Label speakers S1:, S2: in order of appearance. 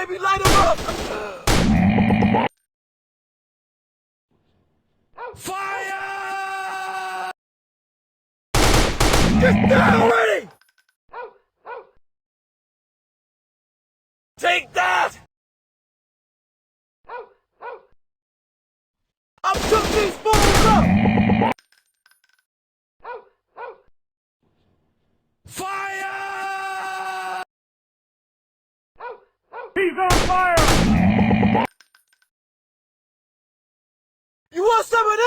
S1: baby, light him up! Fire! Get down already! Take that! I'm took these fools up! Fire!
S2: He's on fire!
S1: You want some of this?